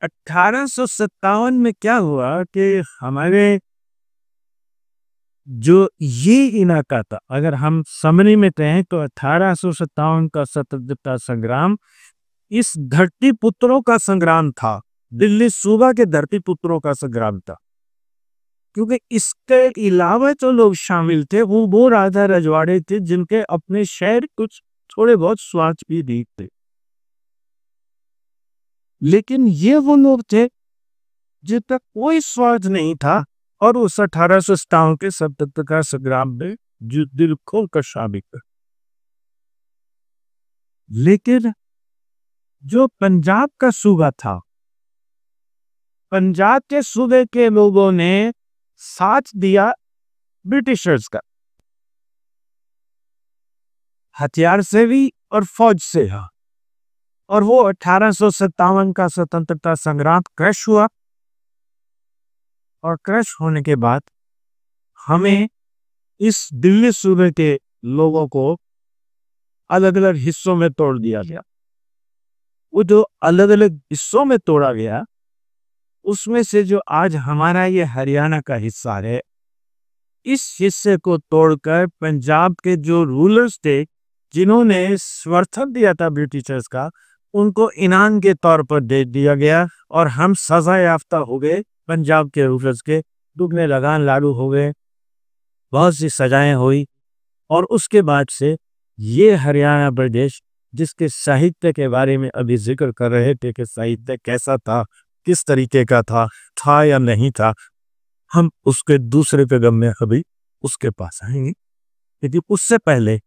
1857 में क्या हुआ कि हमारे जो ये इलाका था, अगर हम समरी में कहें तो 1857 का स्वतंत्रता संग्राम इस धरती पुत्रों का संग्राम था। दिल्ली सूबा के धरती पुत्रों का संग्राम था, क्योंकि इसके अलावा जो लोग शामिल थे वो राजा रजवाड़े थे, जिनके अपने शहर कुछ थोड़े बहुत स्वार्थ भी नहीं थे। लेकिन ये वो लोग थे जिनका कोई स्वार्थ नहीं था, और उस 1857 के स्वतंत्रता संग्राम में जो दिल खोल कर शामिल थे। लेकिन जो पंजाब का सूबा था, पंजाब के सूबे के लोगों ने साथ दिया ब्रिटिशर्स का, हथियार से भी और फौज से। और वो 1857 का स्वतंत्रता संग्राम क्रश हुआ, और क्रश होने के बाद हमें इस दिल्ली सूबे के लोगों को अलग अलग हिस्सों में तोड़ दिया गया। वो जो अलग अलग हिस्सों में तोड़ा गया, उसमें से जो आज हमारा ये हरियाणा का हिस्सा है, इस हिस्से को तोड़कर पंजाब के जो रूलर्स थे, जिन्होंने समर्थन दिया था ब्रिटिशर्स का, उनको इनाम के तौर पर दे दिया गया, और हम सजा याफ्ता हो गए। पंजाब के रूलर्स के दुगने लगान लागू हो गए, बहुत सी सजाएं हुई, और उसके बाद से ये हरियाणा प्रदेश, जिसके साहित्य के बारे में अभी जिक्र कर रहे थे कि साहित्य कैसा था, किस तरीके का था या नहीं था, हम उसके दूसरे कदम में अभी उसके पास आएंगे। लेकिन उससे पहले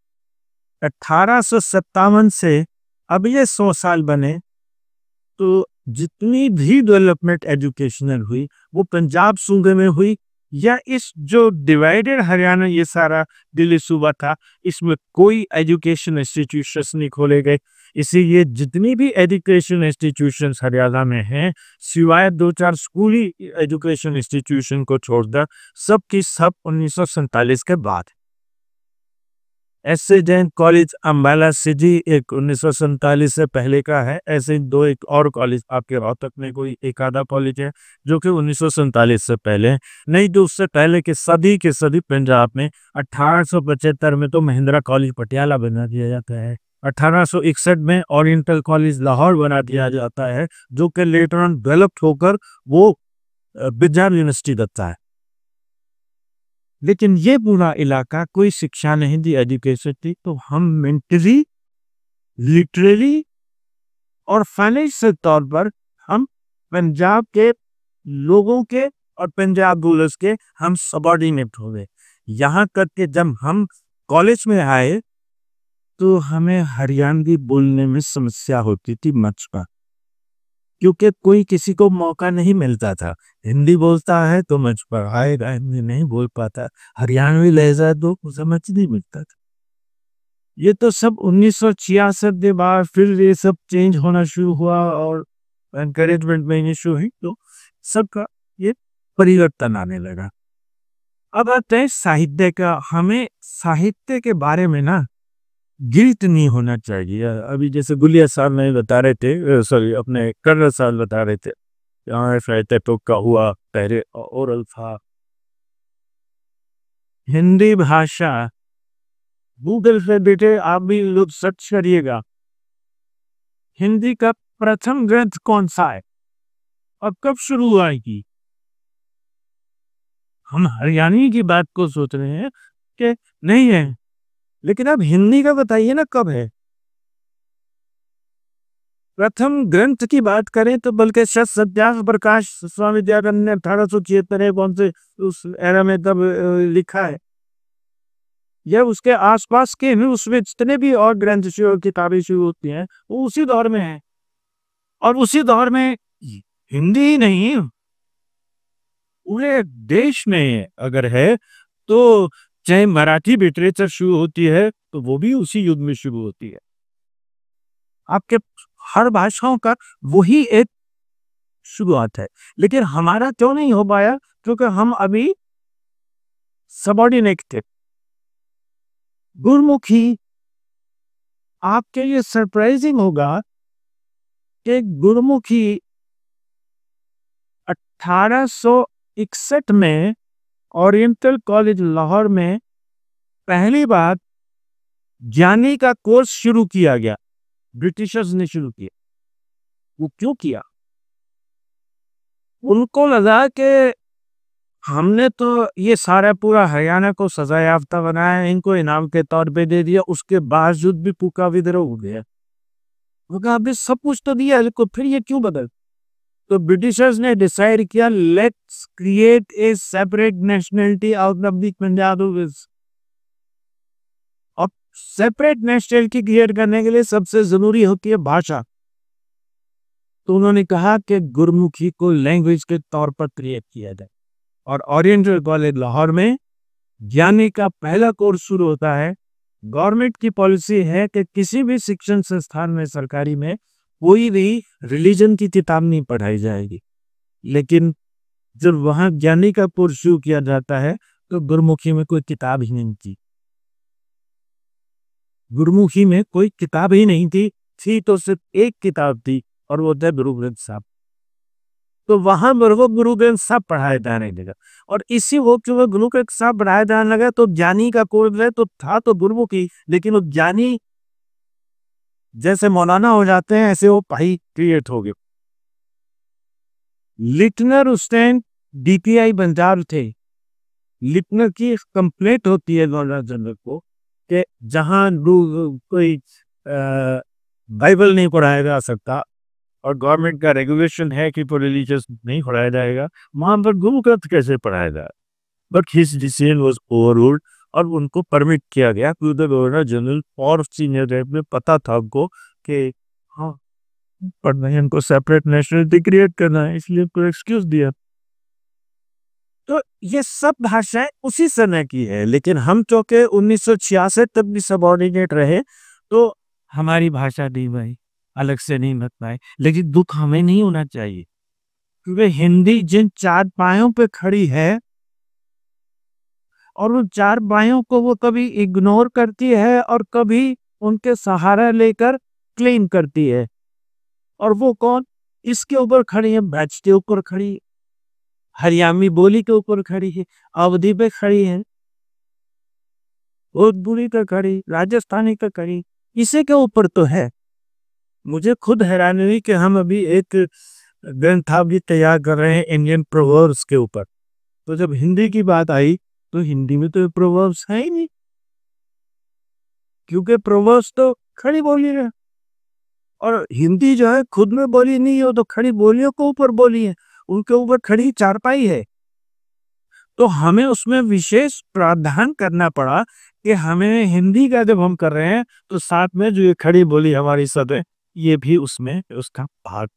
1857 से अब ये 100 साल बने, तो जितनी भी डेवलपमेंट एजुकेशनल हुई वो पंजाब सूबे में हुई, या इस जो डिवाइडेड हरियाणा ये सारा दिल्ली सूबा था, इसमें कोई एजुकेशन इंस्टीट्यूशंस नहीं खोले गए। इसीलिए जितनी भी एजुकेशन इंस्टीट्यूशंस हरियाणा में हैं, सिवाय 2-4 स्कूली एजुकेशन इंस्टीट्यूशन को छोड़कर, सब की सब 1947 के बाद। SA Jain college Ambala city एक 1947 से पहले का है। ऐसे दो एक और कॉलेज आपके रोहतक में कोई एक आधा कॉलेज है जो कि 1947 से पहले है। नहीं तो उससे पहले के सभी पंजाब में 1875 में तो महिंद्रा कॉलेज पटियाला बना दिया जाता है। 1861 में ओरिएंटल कॉलेज लाहौर बना दिया जाता है, जो कि लेटर ऑन डेवलप्ड होकर वो पंजाब यूनिवर्सिटी बनता है। लेकिन ये पूरा इलाका कोई शिक्षा नहीं दी, एजुकेशन थी, तो हम मेंटली, लिटरली और फाइनेंशियल तौर पर हम पंजाब के लोगों के और पंजाब रूलर्स के हम सबऑर्डिनेट हो गए। यहाँ तक कि जब हम कॉलेज में आए तो हमें हरियाणवी बोलने में समस्या होती थी मंच पर, क्योंकि कोई किसी को मौका नहीं मिलता था। हिंदी बोलता है तो मंच पर आएगा, हिंदी नहीं बोल पाता, हरियाणवी लहजा तो समझ नहीं मिलता था। ये तो सब 1966 के बाद फिर ये सब चेंज होना शुरू हुआ, और एनकरेजमेंट में इशू हुई, तो सबका ये परिवर्तन आने लगा। अब आते हैं साहित्य का। हमें साहित्य के बारे में ना गिल्ट नहीं होना चाहिए। अभी जैसे गुलिया साहब नहीं बता रहे थे, सॉरी अपने कर्नल साहब बता रहे थे, यहाँ साहित्य तो का हुआ पहले ओरल था। हिंदी भाषा गूगल से बेटे आप भी लोग सर्च करिएगा, हिंदी का प्रथम ग्रंथ कौन सा है और कब शुरू हुआ है। हम हरियाणवी की बात को सोच रहे हैं कि नहीं है, लेकिन अब हिंदी का बताइए ना कब है। प्रथम ग्रंथ की बात करें तो बल्कि सत्याग्रह प्रकाश स्वामी दयानंद ने 1876 कौन से उस एरा में तब लिखा है, यह उसके आसपास के उसमें जितने भी और ग्रंथ शुरू किताबें शुरू होती हैं वो उसी दौर में है। और उसी दौर में हिंदी ही नहीं, पूरे देश में अगर है तो चाहे मराठी लिटरेचर शुरू होती है तो वो भी उसी युग में शुरू होती है। आपके हर भाषाओं का वही एक शुरुआत है। लेकिन हमारा क्यों नहीं हो पाया? क्योंकि हम अभी सबऑर्डिनेट थे। गुरमुखी, आपके लिए सरप्राइजिंग होगा कि गुरमुखी 1861 में ओरिएंटल कॉलेज लाहौर में पहली बार ज्ञानी का कोर्स शुरू किया गया। ब्रिटिशर्स ने शुरू किया। वो क्यों किया? उनको लगा कि हमने तो ये सारा पूरा हरियाणा को सजा याफ्ता बनाया है, इनको इनाम के तौर पे दे दिया, उसके बावजूद भी पूका विद्रोह हो गया। वो कहा अभी सब कुछ तो दिया इसको, फिर ये क्यों बदल? तो ब्रिटिशर्स ने डिसाइड किया let's create a separate nationality out of the Punjab. और सेपरेट नेशनलिटी क्रिएट करने के लिए सबसे जरूरी होती है भाषा। तो उन्होंने कहा कि गुरमुखी को लैंग्वेज के तौर पर क्रिएट किया जाए। और ओरिएंटल कॉलेज लाहौर में ज्ञानी का पहला कोर्स शुरू होता है। गवर्नमेंट की पॉलिसी है कि किसी भी शिक्षण संस्थान में, सरकारी में, कोई भी रिलीजन की किताब नहीं पढ़ाई जाएगी। लेकिन जब वहां ज्ञानी का कोर्स शुरू किया जाता है तो गुरमुखी में कोई किताब ही नहीं थी। गुरमुखी में कोई किताब ही नहीं थी तो सिर्फ एक किताब थी और वो था गुरु ग्रंथ साहब। तो वहां मेरे को गुरु ग्रंथ साहब पढ़ाया जाने लगा। और इसी वक्त जो गुरु ग्रंथ साहब पढ़ाया जाने लगा तो ज्ञानी का कोर्स है तो था तो गुरमुखी, लेकिन वो ज्ञानी जैसे मौलाना हो जाते हैं ऐसे वो भाई क्रिएट हो गए। लिटनर उस टाइम डीपीआई पंजाब थे। लिटनर की कंप्लेंट होती है गवर्नर जनरल को कि जहां कोई बाइबल नहीं पढ़ाया जा सकता और गवर्नमेंट का रेगुलेशन है कि रिलीजियस नहीं पढ़ाया जाएगा, वहां पर गुरु ग्रंथ कैसे पढ़ाया जाए? But his decision was overruled और उनको परमिट किया गया क्योंकि गवर्नर जनरल और सीनियर रैंक में पता था उनको कि हाँ पढ़ना है, इनको सेपरेट नेशनलिटी क्रिएट करना है, इसलिए उनको एक्सक्यूज दिया। तो ये सब भाषाएं उसी समय की है, लेकिन हम चूंकि 1966 तक भी सबऑर्डिनेट रहे तो हमारी भाषा दी भाई अलग से नहीं मत पाए। लेकिन दुख हमें नहीं होना चाहिए क्योंकि हिंदी जिन चार पायों पे खड़ी है और उन चार पायों को वो कभी इग्नोर करती है और कभी उनके सहारा लेकर क्लेम करती है। और वो कौन? इसके ऊपर खड़ी है, बैच के ऊपर खड़ी है, हरियाणवी बोली के ऊपर खड़ी है, अवधी पे खड़ी है, भोजपुरी पे खड़ी, राजस्थानी पे खड़ी, इसी के ऊपर तो है। मुझे खुद हैरानी हुई कि हम अभी एक ग्रंथावली तैयार कर रहे हैं इंडियन प्रोवर्ब्स के ऊपर, तो जब हिंदी की बात आई तो हिंदी में तो प्रोवर्ब्स है ही नहीं, क्योंकि प्रोवर्ब्स तो खड़ी बोली है और हिंदी जो है खुद में बोली नहीं है, तो खड़ी बोलियों के ऊपर बोली है, उनके ऊपर खड़ी चारपाई है। तो हमें उसमें विशेष प्रावधान करना पड़ा कि हमें हिंदी का जब हम कर रहे हैं तो साथ में जो ये खड़ी बोली हमारी सब है ये भी उसमें उसका भाग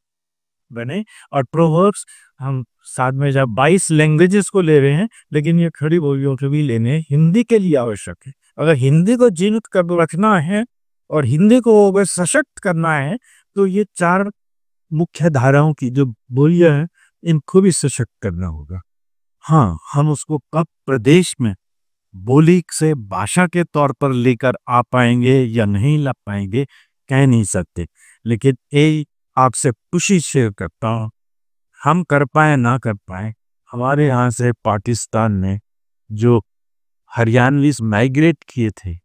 बने। और प्रोवर्ब्स हम साथ में जब 22 लैंग्वेजेस को ले रहे हैं, लेकिन ये खड़ी बोलियों के भी लेने हिंदी के लिए आवश्यक है। अगर हिंदी को जीवित कर रखना है और हिंदी को अगर सशक्त करना है तो ये चार मुख्य धाराओं की जो बोलियां हैं इनको भी सशक्त करना होगा। हाँ, हम उसको कब प्रदेश में बोली से भाषा के तौर पर लेकर आ पाएंगे या नहीं ला पाएंगे कह नहीं सकते, लेकिन ये आपसे खुशी शेयर करता हूँ, हम कर पाए ना कर पाए, हमारे यहाँ से पाकिस्तान ने जो हरियाणवी माइग्रेट किए थे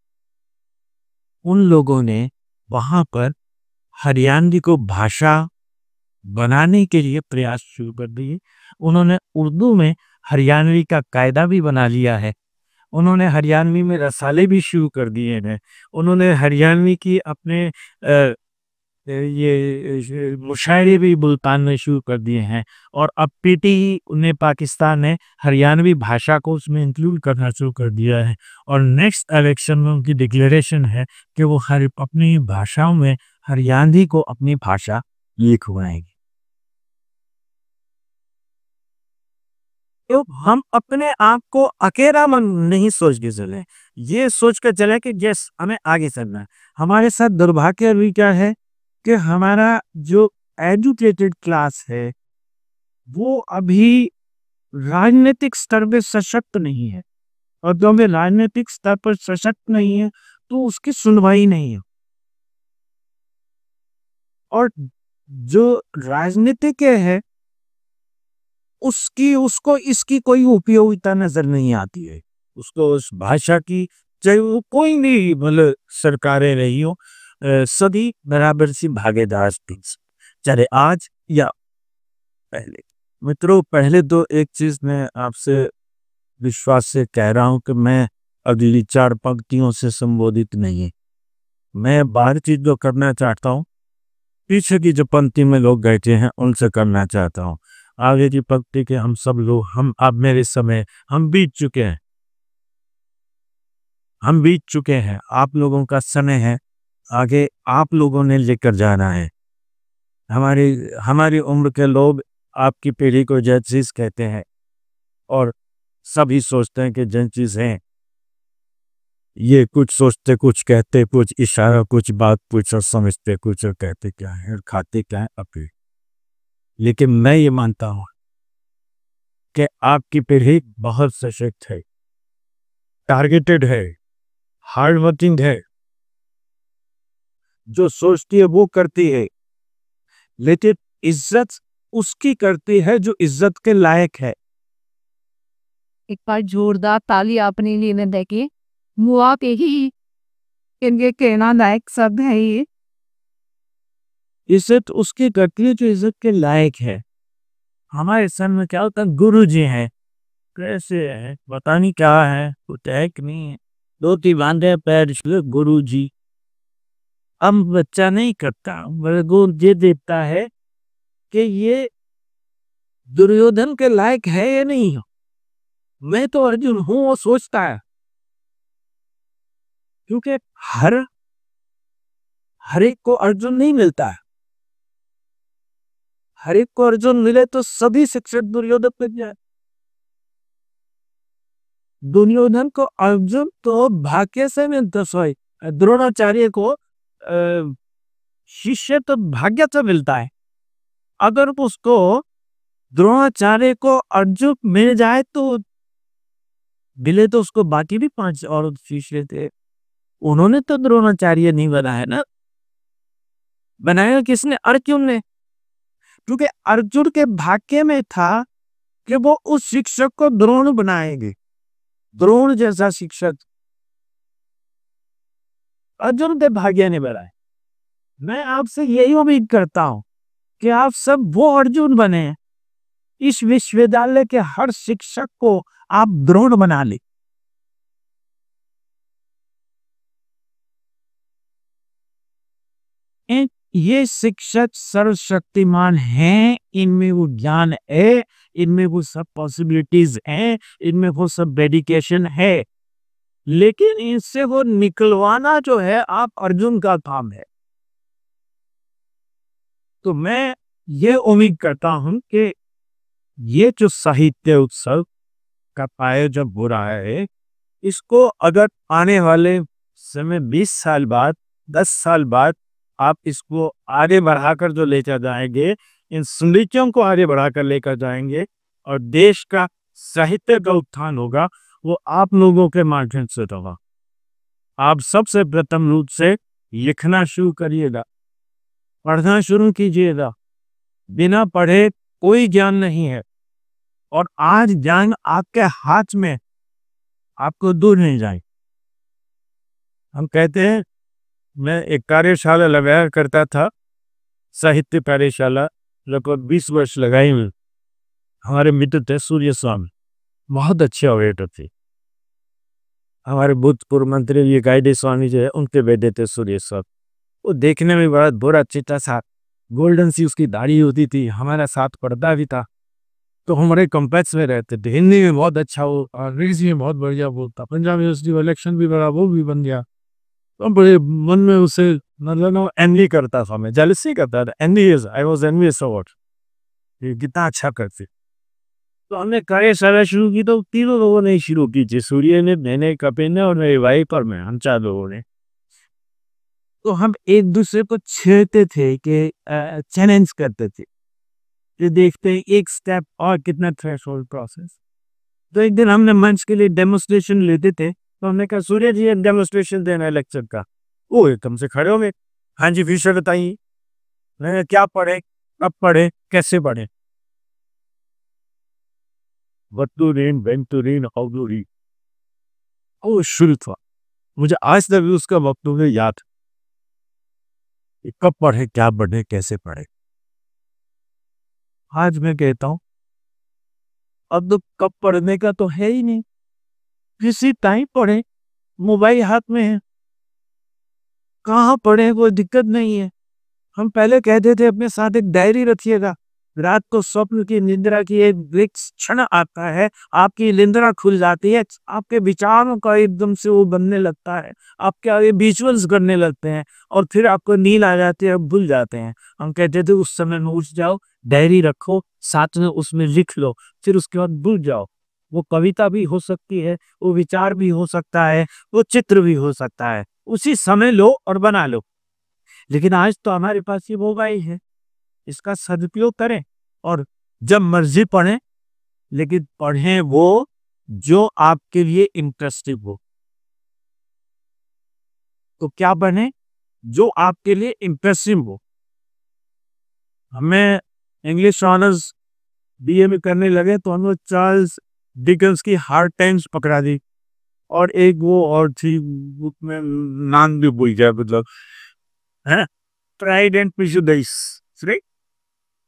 उन लोगों ने वहाँ पर हरियाणवी को भाषा बनाने के लिए प्रयास शुरू कर दिए। उन्होंने उर्दू में हरियाणवी का कायदा भी बना लिया है, उन्होंने हरियाणवी में रसाले भी शुरू कर दिए हैं, उन्होंने हरियाणवी की अपने ये मुशायरे भी मुल्तान में शुरू कर दिए हैं। और अब पीटी ने पाकिस्तान ने हरियाणवी भाषा को उसमें इंक्लूड करना शुरू कर दिया है और नेक्स्ट इलेक्शन में उनकी डिक्लेरेशन है कि वो हर अपनी भाषाओं में हरियाणवी को अपनी भाषा लिखवाएंगे। तो हम अपने आप को अकेला मन नहीं सोच के चले, ये सोच कर चले कि यस हमें आगे चलना है। हमारे साथ दुर्भाग्य अभी क्या है कि हमारा जो एजुकेटेड क्लास है वो अभी राजनीतिक स्तर पे सशक्त नहीं है, और जो हमें राजनीतिक स्तर पर सशक्त नहीं है तो उसकी सुनवाई नहीं है। और जो राजनीतिक है उसकी उसको इसकी कोई उपयोगिता नजर नहीं आती है। उसको उस भाषा की, चाहे वो कोई भी मतलब सरकारें रही हो, सभी बराबर सी भागीदार थी, चाहे आज या पहले। मित्रों, पहले तो एक चीज मैं आपसे विश्वास से कह रहा हूं कि मैं अगली 4 पंक्तियों से संबोधित नहीं है। मैं बाहर चीज जो करना चाहता हूँ, पीछे की जो पंक्ति में लोग बैठे हैं उनसे करना चाहता हूँ। आगे की पंक्ति के हम सब लोग, हम अब मेरे समय, हम बीत चुके हैं, हम बीत चुके हैं, आप लोगों का समय है, आगे आप लोगों ने लेकर जाना है। हमारी हमारी उम्र के लोग आपकी पीढ़ी को जैनजीज कहते हैं, और सभी सोचते हैं कि जैनजीज हैं, ये कुछ सोचते कुछ कहते कुछ, इशारा कुछ, बात कुछ, और समझते कुछ, और कहते क्या है और खाते क्या है अपनी। लेकिन मैं ये मानता हूँ कि आपकी पीढ़ी बहुत सशक्त है, टारगेटेड है, हार्ड वर्किंग है, जो सोचती है वो करती है, लेकिन इज्जत उसकी करती है जो इज्जत के लायक है। एक बार जोरदार ताली अपने लिए में देके, मुआ पे ही इनके कहना लायक शब्द है ये। इज्जत उसकी करती है जो इज्जत के लायक है। हमारे सन में क्या होता है, गुरु जी हैं, कैसे है पता नहीं क्या है, कुछ है कि नहीं है, धोती बांधे पैर छुए गुरु जी। हम बच्चा नहीं करता, मेरे गुरु ये देखता है कि ये दुर्योधन के लायक है या नहीं हो। मैं तो अर्जुन हूं, वो सोचता है, क्योंकि हर हर एक को अर्जुन नहीं मिलता है। हर एक को अर्जुन मिले तो सभी शिक्षक दुर्योधन बन जाए। दुर्योधन को अर्जुन तो भाग्य से मिलता, सॉरी, द्रोणाचार्य को शिष्य तो भाग्य से मिलता है। अगर उसको द्रोणाचार्य को अर्जुन मिल जाए तो मिले तो उसको बाकी भी 5 और शिष्य थे, उन्होंने तो द्रोणाचार्य नहीं बनाया ना, बनाया किसने? अर्जुन ने। क्योंकि अर्जुन के भाग्य में था कि वो उस शिक्षक को द्रोण बनाएंगे, द्रोण जैसा शिक्षक अर्जुन के भाग्य ने बनाए। मैं आपसे यही उम्मीद करता हूं कि आप सब वो अर्जुन बने, इस विश्वविद्यालय के हर शिक्षक को आप द्रोण बना ले। ये शिक्षक सर्वशक्तिमान हैं, इनमें वो ज्ञान है, इनमें वो सब पॉसिबिलिटीज हैं, इनमें वो सब डेडिकेशन है, लेकिन इनसे वो निकलवाना जो है आप अर्जुन का काम है। तो मैं ये उम्मीद करता हूं कि ये जो साहित्य उत्सव का आयोजन हो रहा है, इसको अगर आने वाले समय 20 साल बाद, 10 साल बाद आप इसको आगे बढ़ाकर जो लेकर जाएंगे, इन स्मृतियों को आगे बढ़ाकर लेकर जाएंगे, और देश का साहित्य का उत्थान होगा, वो आप लोगों के माध्यम से होगा। आप सबसे प्रथम रूप से लिखना शुरू करिएगा, पढ़ना शुरू कीजिएगा। बिना पढ़े कोई ज्ञान नहीं है, और आज ज्ञान आपके हाथ में, आपको दूर नहीं जाए। हम कहते हैं, मैं एक कार्यशाला लगाया करता था, साहित्य कार्यशाला, लगभग 20 वर्ष लगाई हुई। हमारे मित्र थे सूर्य स्वामी, बहुत अच्छे ऑडिटर थे। हमारे भूतपूर्व मंत्री ये गाइडे स्वामी जो है, उनके बेटे थे सूर्य स्वामी। वो देखने में बड़ा बुरा चिट्टा सा, गोल्डन सी उसकी दाढ़ी होती थी, हमारा साथ पढ़ता भी था, तो हमारे कॉम्प्लेक्स में रहते थे। हिंदी में बहुत अच्छा, वो अंग्रेजी में बहुत बढ़िया बोलता, पंजाब यूनिवर्सिटी इलेक्शन भी बड़ा, वो भी बन गया। तो बड़े मन में उसे मतलब एनवी करता था, मैं जेलसी करता था, envious, I was envious award, ये कितना अच्छा करते। तो हमने कार्यशाला शुरू की, तो तीनों लोगों ने शुरू की थी, सूर्य ने, मैंने, कपिल ने और मेरी वाइफ और मैं, हम 4 लोगों ने। तो हम एक दूसरे को छेड़ते थे कि चैलेंज करते थे कि देखते हैं एक स्टेप और कितना थ्रेशोल्ड प्रोसेस। तो एक दिन हमने मंच के लिए डेमोन्स्ट्रेशन लेते थे, तो हमने कहा सूर्य जी एक डेमोन्स्ट्रेशन देना है लेक्चर का। वो एकदम से खड़े हो गए, हाँ जी विषय बताइए। मैंने क्या पढ़े, कब पढ़े, कैसे पढ़े। वतुरीन वेंटुरीन अवधुरी, वो शुरू था। मुझे आज तक भी उसका वक्तव्य याद है कि कब पढ़े, क्या पढ़े, कैसे पढ़े। आज मैं कहता हूँ अब तो कब पढ़ने का तो है ही नहीं, किसी टाइम पढ़े, मोबाइल हाथ में है, कहाँ पढ़े कोई दिक्कत नहीं है। हम पहले कहते थे अपने साथ एक डायरी रखिएगा, रात को स्वप्न की निद्रा की एक क्षण आता है, आपकी निद्रा खुल जाती है, आपके विचारों का एकदम से वो बनने लगता है, आपके आगे विजुअल्स करने लगते हैं और फिर आपको नींद आ जाती है, भूल जाते हैं। हम कहते थे उस समय में उठ जाओ, डायरी रखो, साथ में उसमें लिख लो, फिर उसके बाद भूल जाओ। वो कविता भी हो सकती है, वो विचार भी हो सकता है, वो चित्र भी हो सकता है, उसी समय लो और बना लो। लेकिन आज तो हमारे पास ये मोबाइल है, इसका सदुपयोग करें और जब मर्जी पढ़ें, लेकिन पढ़ें वो जो आपके लिए इंटरेस्टिंग हो। तो क्या पढ़ें? जो आपके लिए इंटरेस्टिंग हो। हमें इंग्लिश ऑनर्स बीए में करने लगे तो हमें चार्ल्स डिकेंस की हार्ड टाइम्स पकड़ा दी, और एक वो और थी, उसमें नाम भी भूल गया, मतलब है प्राइड एंड प्रेजुडिस,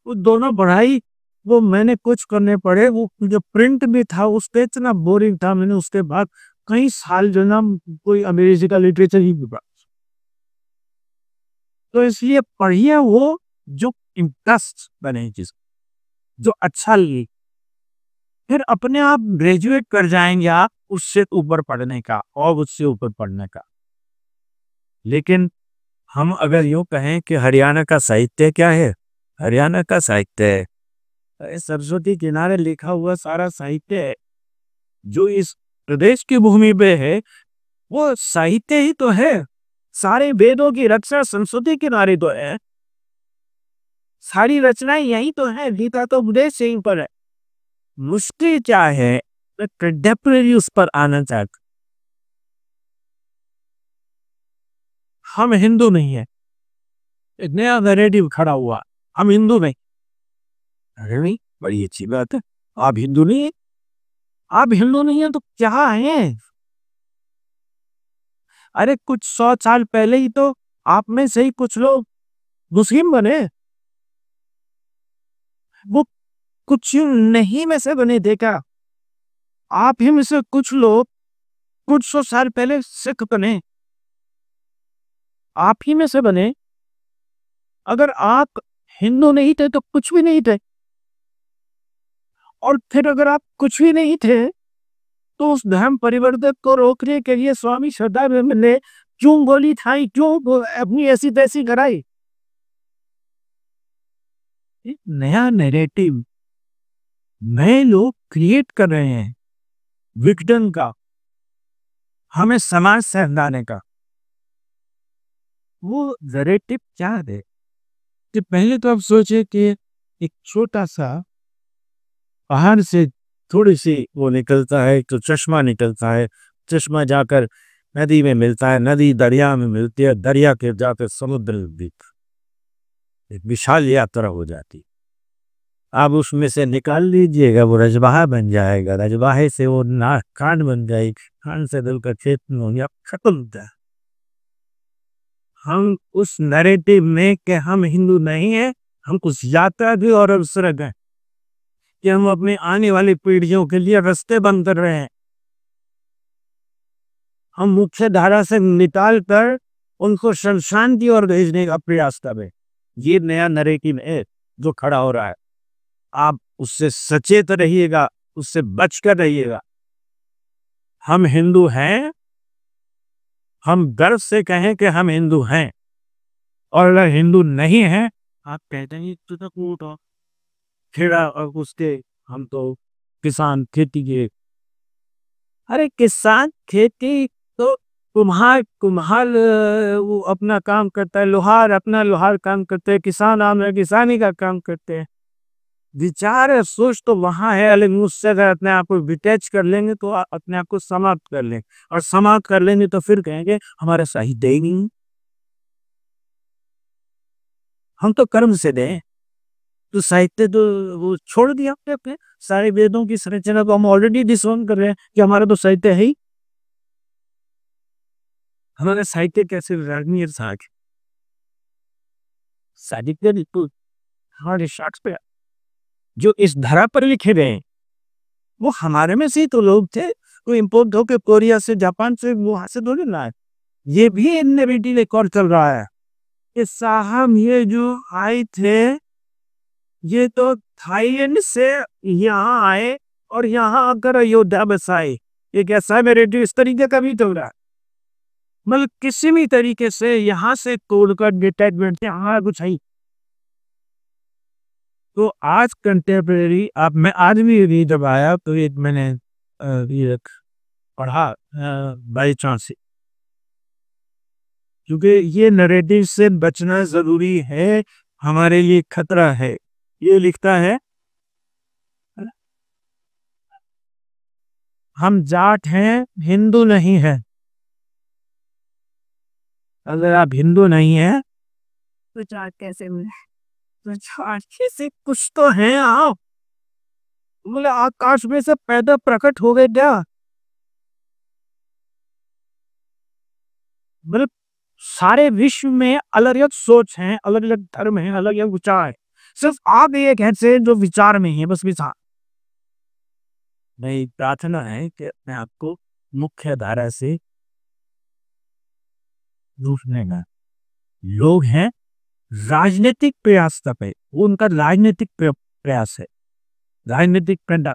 वो दोनों पढ़ाई, वो मैंने कुछ करने पड़े। वो जो प्रिंट भी था उस पे इतना बोरिंग था, मैंने उसके बाद कई साल जो ना कोई अंग्रेजी का लिटरेचर ही भी पढ़ा। तो इसलिए पढ़िए वो जो इंटरेस्ट बने, चीज जो अच्छा लगे, फिर अपने आप ग्रेजुएट कर जाएंगे आप उससे ऊपर पढ़ने का और उससे ऊपर पढ़ने का। लेकिन हम अगर यूं कहें कि हरियाणा का साहित्य क्या है, हरियाणा का साहित्य है सरस्वती किनारे लिखा हुआ सारा साहित्य है जो इस प्रदेश की भूमि पे है, वो साहित्य ही तो है। सारे वेदों की रचना सरस्वती किनारे तो है, सारी रचनाएं यही तो है, गीता तो उपदेश यहीं पर है। मुश्किल क्या है, कंटेम्परेरी उस पर आना चाहते। हम हिंदू नहीं है, एक नया नैरेटिव खड़ा हुआ, हम हिंदू नहीं। अरे नहीं, बड़ी अच्छी बात है, आप हिंदू नहीं है, आप हिंदू नहीं है तो क्या है? अरे कुछ 100 साल पहले ही तो आप में से ही कुछ लोग मुस्लिम बने, वो कुछ नहीं में से बने, देखा? आप ही में से कुछ लोग कुछ 100 साल पहले सिख बने, आप ही में से बने। अगर आप हिंदू नहीं थे तो कुछ भी नहीं थे, और फिर अगर आप कुछ भी नहीं थे तो उस धर्म परिवर्तन को रोकने के लिए स्वामी श्रद्धानंद ने क्यों गोली खाई, क्यों अपनी ऐसी तैसी कराई? एक नया नैरेटिव नए लोग क्रिएट कर रहे हैं, विघटन का, हमें समाज से हटाने का। वो नैरेटिव क्या है कि पहले तो आप सोचे कि एक छोटा सा पहाड़ से थोड़ी सी वो निकलता है तो चश्मा निकलता है, चश्मा जाकर नदी में मिलता है, नदी दरिया में मिलती है, दरिया के जाकर समुद्र में, एक विशाल यात्रा हो जाती। आप उसमें से निकाल लीजिएगा, वो रजवाहा बन जाएगा, रजवाहे से वो ना कांड बन जाएगी, कांड से दिल का खेत में हो गया, खत्म होता है। हम उस नैरेटिव में कि हम हिंदू नहीं है, हम कुछ यात्रा भी और अवसर हैं कि हम अपने आने वाली पीढ़ियों के लिए रास्ते बंद कर रहे हैं। हम मुख्य धारा से निकाल कर उनको शमशान की ओर भेजने का प्रयास कर रहे हैं। ये नया नैरेटिव है जो खड़ा हो रहा है, आप उससे सचेत रहिएगा, उससे बचकर रहिएगा। हम हिंदू हैं, हम गर्व से कहें कि हम हिंदू हैं, और अगर हिंदू नहीं हैं, आप कहते हैं तो कूट हो खेड़ा और उसके, हम तो किसान खेती के। अरे किसान खेती तो कुम्हार कुम्हार वो अपना काम करता है, लोहार अपना लोहार काम करते हैं, किसान आम है किसानी का काम करते हैं। विचार है, सोच तो वहां है, लेकिन उससे अगर अपने आप को डिटैच कर लेंगे तो अपने आप को समाप्त कर लेंगे, और समाप्त कर लेंगे तो फिर कहेंगे हमारा साहित्य ही नहीं, हम तो कर्म से दें। तो साहित्य तो वो छोड़ दिया हमने अपने सारे वेदों की संरचना को हम ऑलरेडी डिसोन कर रहे हैं कि हमारा तो साहित्य है ही। हमारा साहित्य कैसे राजनीय साख साहित्य तो हमारे शेक्सपियर जो इस धरा पर लिखे गए हैं, वो हमारे में से ही तो लोग थे। वो इम्पोर्ट होके कोरिया से, जापान से, वहां से थोड़ी ना है। ये भी नेरेटिव एक और चल रहा है कि साहब ये जो आए थे ये तो थाईलैंड से यहाँ आए और यहाँ आकर अयोध्या बसाए। ये कैसा नेरेटिव इस तरीके का भी चल रहा है। मतलब किसी भी तरीके से यहाँ से तोड़कर डिटैचमेंट यहाँ कुछ है। तो आज कंटेम्प्रेरी अब मैं आज भी जब आया तो एक मैंने ये पढ़ा बाई चांस, क्योंकि ये नैरेटिव से बचना जरूरी है, हमारे लिए खतरा है। ये लिखता है हम जाट हैं, हिंदू नहीं है। अगर आप हिंदू नहीं है तो जाट कैसे हुए? तो जाट से कुछ तो है आप। बोले आकाश में से पैदा प्रकट हो गए क्या? मतलब सारे विश्व में अलग अलग सोच हैं, अलग अलग धर्म हैं, अलग अलग विचार है। सिर्फ आप एक ऐसे जो विचार में है, बस विचार। मेरी प्रार्थना है कि मैं आपको मुख्य धारा से दूसरे का लोग हैं राजनीतिक प्रयास कर पे, वो उनका राजनीतिक प्रयास है, राजनीतिक प्रयास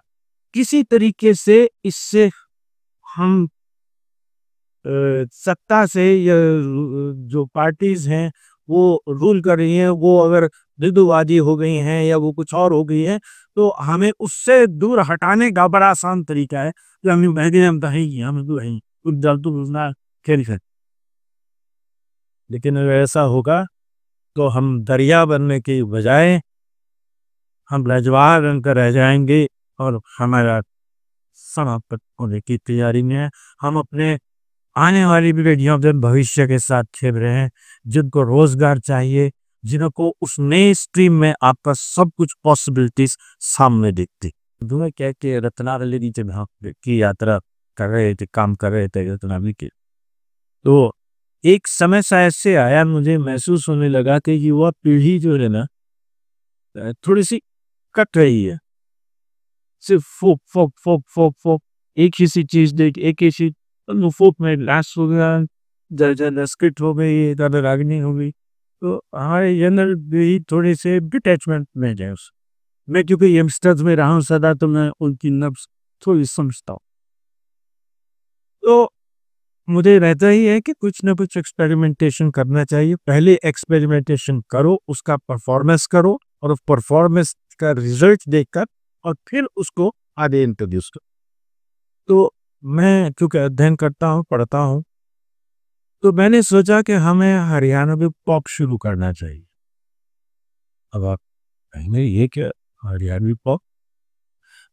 किसी तरीके से इससे हम सत्ता से या जो पार्टीज हैं वो रूल कर रही हैं, वो अगर हिंदूवादी हो गई हैं या वो कुछ और हो गई है, तो हमें उससे दूर हटाने का बड़ा आसान तरीका है कि हम महंगे हम तो है ही, हम तो है कुछ जल तो बुझना खेल है। लेकिन अगर ऐसा होगा तो हम दरिया बनने के बजाय हम लाजवाब रंग का रह जाएंगे और हमारा समाप्त होने की तैयारी में है। हम अपने आने वाली पीढ़ियों के भविष्य के साथ खेल रहे हैं, जिनको रोजगार चाहिए, जिनको उस नए स्ट्रीम में आपका सब कुछ पॉसिबिलिटीज सामने दिखती। दुआ कह के रत्नावली नीचे की यात्रा कर रहे थे, काम कर रहे थे रत्नावली के। तो एक समय सा ऐसे आया, मुझे महसूस होने लगा कि युवा पीढ़ी जो है ना थोड़ी सी कट रही है। सिर्फ फोक फोक फोक फोक फोक एक ही सी चीज देख, एक ही सी फोक में लास्ट हो गया, ज्यादा स्क्रिप्ट हो गई, ज्यादा रागनी हो गई। तो हमारे जनरल भी थोड़े से डिटैचमेंट में जाए उस मैं, क्योंकि यंगस्टर्स में रहा हूँ सदा, तो मैं उनकी नब्ज थोड़ी समझता हूँ। तो मुझे रहता ही है कि कुछ ना कुछ एक्सपेरिमेंटेशन करना चाहिए। पहले एक्सपेरिमेंटेशन करो, उसका परफॉर्मेंस करो और उस परफॉर्मेंस का रिजल्ट देखकर और फिर उसको आगे इंट्रोड्यूस करो। तो मैं क्योंकि अध्ययन करता हूँ, पढ़ता हूँ, तो मैंने सोचा कि हमें हरियाणा में पॉप शुरू करना चाहिए। अब आप कहेंगे ये क्या हरियाणवी पॉप?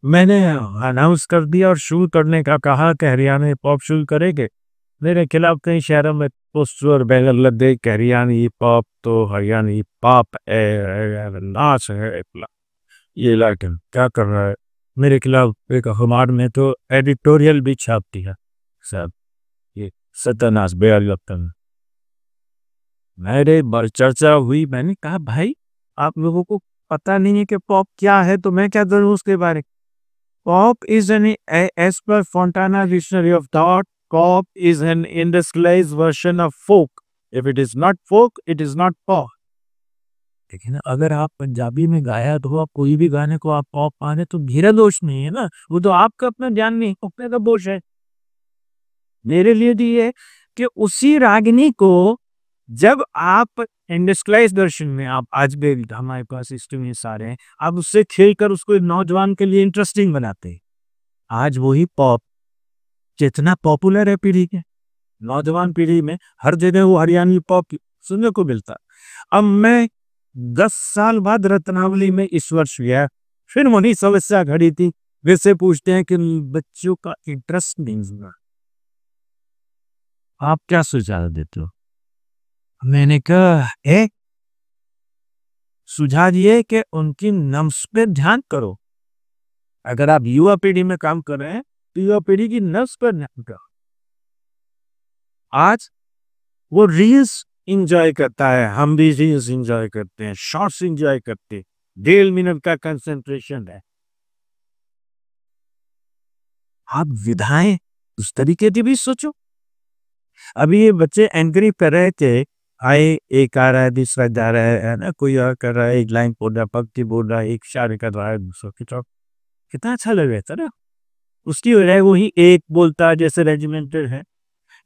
मैंने अनाउंस कर दिया और शुरू करने का कहा कि हरियाणा में पॉप शुरू करेंगे। मेरे खिलाफ कई शहरों में पोस्टर बैनर लग गए कि हरियाणवी पॉप तो हरियाणवी पॉप नाच है। ये लाइक क्या कर रहा है? मेरे खिलाफ एक अखबार में तो एडिटोरियल भी छाप दिया साहब, ये सत्यानाश बेअदब। मेरे बार चर्चा हुई, मैंने कहा भाई आप लोगों को पता नहीं है कि पॉप क्या है, तो मैं क्या करूं उसके बारे में। Pop is an as per Fontana dictionary of thought, pop is an industrialised version of folk. If it is not folk it is not pop. लेकिन अगर आप पंजाबी में गाया तो आप कोई भी गाने को आप पॉप माने तो मेरा दोष नहीं है ना, वो तो आपका अपना ज्ञान नहीं, अपने का दोष है। मेरे लिए तो ये है कि उसी रागिनी को जब आप इंडस्ट्रियलाइज दर्शन में आप आज भी हमारे पास सिस्टम सारे हैं, आप उससे खेलकर उसको नौजवान के लिए इंटरेस्टिंग बनाते हैं। आज वही पॉप जितना पॉपुलर है पीढ़ी के नौजवान पीढ़ी में, हर जगह वो हरियाणवी पॉप सुनने को मिलता। अब मैं 10 साल बाद रत्नावली में इस वर्ष गया, फिर वही समस्या खड़ी थी। वैसे पूछते हैं कि बच्चों का इंटरेस्ट नहीं हुआ, आप क्या सुझाव देते हो? मैंने कहा सुझाव ये कि उनकी नब्ज पे ध्यान करो। अगर आप युवा पीढ़ी में काम कर रहे हैं तो युवा पीढ़ी की नब्ज पर ध्यान करो। आज वो रील्स इंजॉय करता है, हम भी रील्स इंजॉय करते हैं, शॉर्ट्स इंजॉय करते हैं, 1.5 मिनट का कंसंट्रेशन है। आप विधाएं उस तरीके की भी सोचो। अभी ये बच्चे एंकरिंग कर रहे थे, आए एक आ रहा है, दूसरा जा रहा है ना, कोई और कर रहा है, एक लाइन बोल रहा है, पक्ति बोल रहा है, एक इशारे कर रहा है दूसरा की तरफ। कितना अच्छा लग रहा था ना। उसकी वजह वही एक बोलता जैसे रेजिमेंटल है,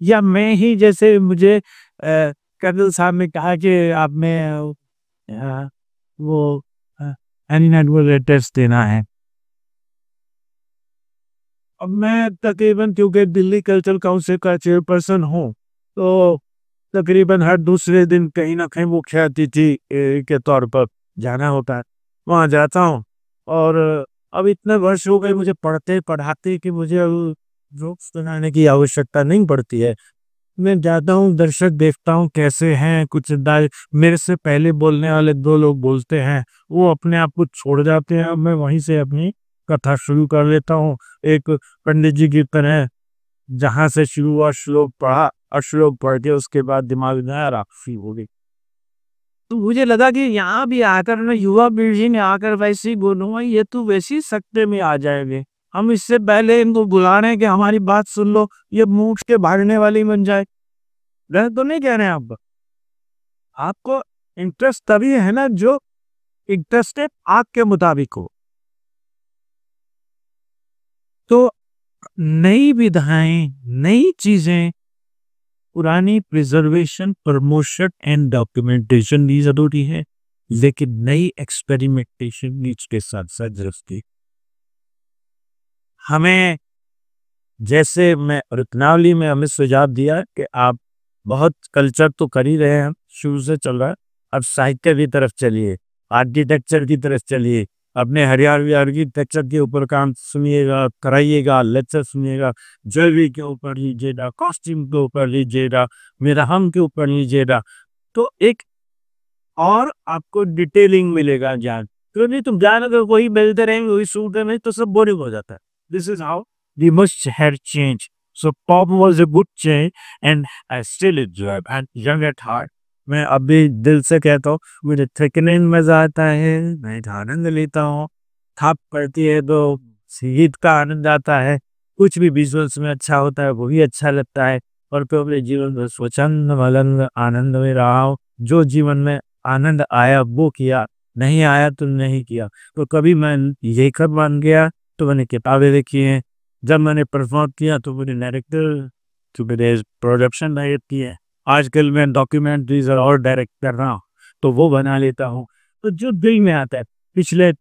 या मैं ही जैसे मुझे कर्नल साहब ने कहा कि आप में वो एनुअल टेस्ट देना है। अब मैं तकरीबन, क्योंकि दिल्ली कल्चरल काउंसिल का चेयरपर्सन हूँ, तो तकरीबन हर दूसरे दिन कहीं ना कहीं मुख्य अतिथि के तौर पर जाना होता है। वहाँ जाता हूँ और अब इतने वर्ष हो गए मुझे पढ़ते पढ़ाते कि मुझे अब जोक्स बनाने की आवश्यकता नहीं पड़ती है। मैं जाता हूँ, दर्शक देखता हूँ कैसे हैं, कुछ मेरे से पहले बोलने वाले 2 लोग बोलते हैं, वो अपने आप को छोड़ जाते हैं। मैं वहीं से अपनी कथा शुरू कर लेता हूँ, एक पंडित जी की तरह, जहां से शुरू हुआ श्लोक पढ़ा और श्लोक पढ़ के उसके बाद दिमाग में राखी हो गई। तो मुझे लगा कि यहाँ भी आकर ना, युवा पीढ़ी ने आकर वैसी बोलूंगा, ये तो वैसी सकते में आ जाएंगे। हम इससे पहले इनको बुला रहे हैं कि हमारी बात सुन लो, ये मुंह के भागने वाली बन जाए। गलत तो नहीं कह रहे हैं आप? आपको इंटरेस्ट तभी है ना जो इंटरेस्टेड आपके मुताबिक हो। तो नई विधाएं, नई चीजें, पुरानी प्रिजर्वेशन, प्रमोशन एंड डॉक्यूमेंटेशन भी जरूरी है, लेकिन नई एक्सपेरिमेंटेशन भी इसके साथ साथ जरूरी। हमें, जैसे मैं रत्नावली में हमें सुझाव दिया कि आप बहुत कल्चर तो कर ही रहे हैं, शुरू से चल रहा है, अब साहित्य की तरफ चलिए, आर्किटेक्चर की तरफ चलिए, अपने हरियाणवी आर्किटेक्चर के ऊपर काम सुनिएगा, कराइएगा, लेक्चर सुनिएगा, ज्वेलरी के ऊपर लीजिएगा, कॉस्ट्यूम के ऊपर लीजिएगा, मेरा हम के ऊपर लीजिएगा, तो एक और आपको डिटेलिंग मिलेगा ज्ञान। तो नहीं तुम ज्ञान अगर वही मिलते रहेंगे, वही सूट नहीं, तो सब बोरिंग हो जाता है। This is how we must have change. So pop was a good change and I still enjoy and young at heart. मैं अभी दिल से कहता हूँ, मुझे थकने में मजा आता है, मैं आनंद लेता हूँ। थक पड़ती है तो संगीत का आनंद आता है, कुछ भी विजुअल्स में अच्छा होता है वो भी अच्छा लगता है। और फिर अपने जीवन में स्वच्छंद मलंग आनंद में रहा हूँ। जो जीवन में आनंद आया वो किया, नहीं आया तो नहीं किया। तो कभी मैं लेखक बन गया तो मैंने किताबें लिखी हैं, जब मैंने परफॉर्म किया तो मैंने डायरेक्टर, तो मैंने प्रोडक्शन डायरेक्ट की है। आजकल मैं डॉक्यूमेंट्रीज और डायरेक्ट कर रहा हूँ तो वो बना लेता हूँ। तो जो दिल में आता है, पिछले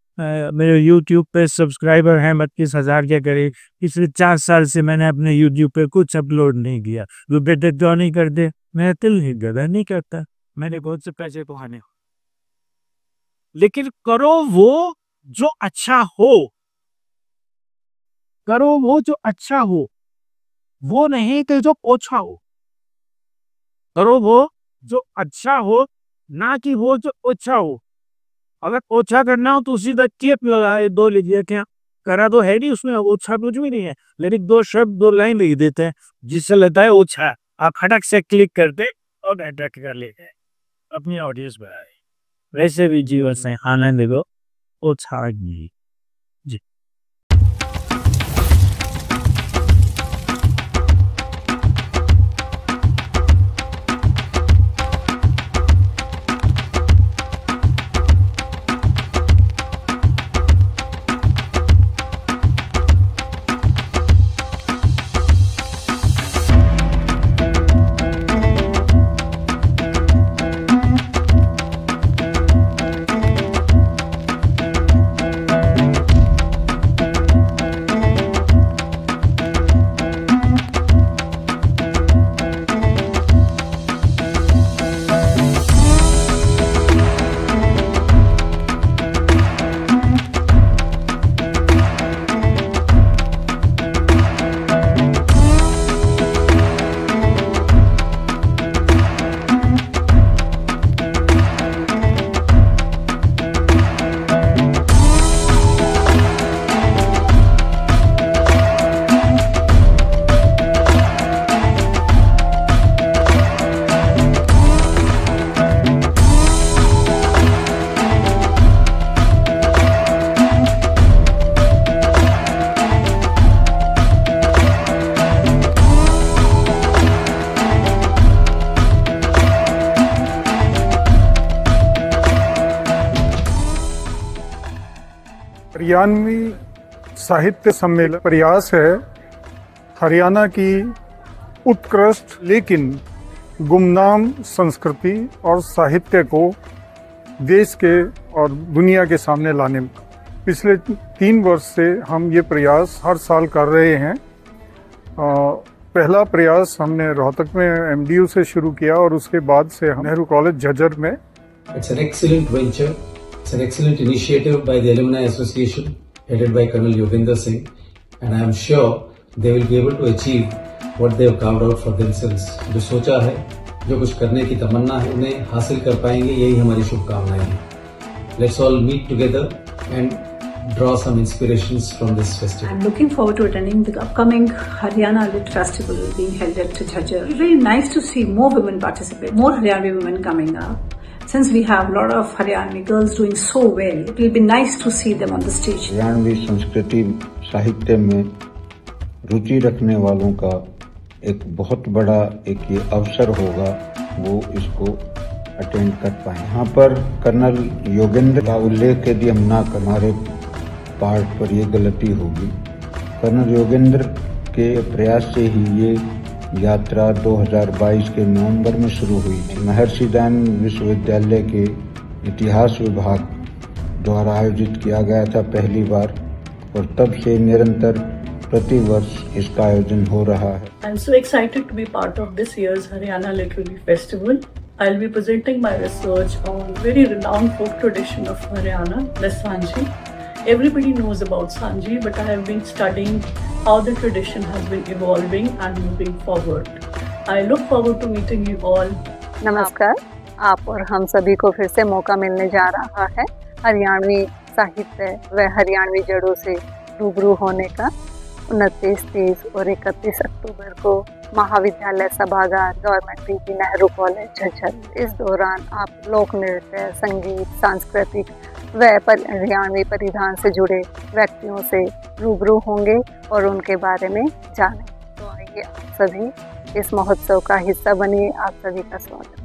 मेरे यूट्यूब पे सब्सक्राइबर हैं 32,000 के करीब। पिछले 4 साल से मैंने अपने यूट्यूब पे कुछ अपलोड नहीं किया। वो बेटे क्यों नहीं करते? मैं दिल ही गदा नहीं करता, मैंने बहुत से पैसे कमाने, लेकिन करो वो जो अच्छा हो, करो वो जो अच्छा हो, वो नहीं कि जो ओछा हो। करो वो जो अच्छा हो, ना कि वो जो ओछा हो। अगर ओछा करना हो तो उसी तक केप लगाए, 2 लिखिए, क्या करा तो है नहीं, उसमें ओछा कुछ भी नहीं है, लेकिन 2 शब्द 2 लाइन लिख देते हैं जिससे लगता है ओछा। आप खटक से क्लिक करते और अटैक कर लेते हैं, अपनी ऑडियंस बढ़ाए। वैसे भी जीवन से आनंद लो, ओछा नहीं। जी। हरियाणवी साहित्य सम्मेलन प्रयास है हरियाणा की उत्कृष्ट लेकिन गुमनाम संस्कृति और साहित्य को देश के और दुनिया के सामने लाने में। पिछले 3 वर्ष से हम ये प्रयास हर साल कर रहे हैं। पहला प्रयास हमने रोहतक में एमडीयू से शुरू किया और उसके बाद से हम नेहरू कॉलेज झज्जर में। It's an excellent venture. It's an excellent initiative by the Alumni Association headed by Colonel Yogendra Singh, and I am sure they will be able to achieve what they have carved out for themselves. जो सोचा है, जो कुछ करने की तमन्ना है, उन्हें हासिल कर पाएंगे, यही हमारी शुभकामनाएं हैं। Let's all meet together and draw some inspirations from this festival. I'm looking forward to attending the upcoming Haryana Lit Festival being held at Jhajjar. It's very nice to see more women participate, more Haryanvi women coming up. Since we have a lot of Haryanvi girls doing so well, it will be nice to see them on the stage. Haryanvi संस्कृति साहित्य में रुचि रखने वालों का एक बहुत बड़ा एक ये अवसर होगा, वो इसको अटेंड कर पाए। यहाँ पर कर्नल योगेंद्र का उल्लेख यदि हम ना कर, हमारे पार्ट पर ये गलती होगी। कर्नल योगेंद्र के प्रयास से ही ये यात्रा 2022 के नवंबर में शुरू हुई थी। महर्षि दयानंद विश्वविद्यालय के इतिहास विभाग द्वारा आयोजित किया गया था पहली बार, और तब से निरंतर प्रति वर्ष इसका आयोजन हो रहा है। I'm so excited to be part of this year's Haryana Literary Festival. I'll be presenting my research on very renowned folk tradition of Haryana, the Sanji. Everybody knows about Sanji, but I have been studying how the tradition has been evolving and moving forward. I look forward to meeting you all. नमस्कार, आप और हम सभी को फिर से मौका मिलने जा रहा है हरियाणवी साहित्य व हरियाणवी जड़ों से रूबरू होने का। 29, 30 और 31 अक्टूबर को महाविद्यालय सभागार government PG Nehru college Jhajjar. इस दौरान आप लोक नृत्य, संगीत, सांस्कृतिक व हरियाणवी परिधान से जुड़े व्यक्तियों से रूबरू होंगे और उनके बारे में जानें। तो आइए आप सभी इस महोत्सव का हिस्सा बनिए। आप सभी का स्वागत।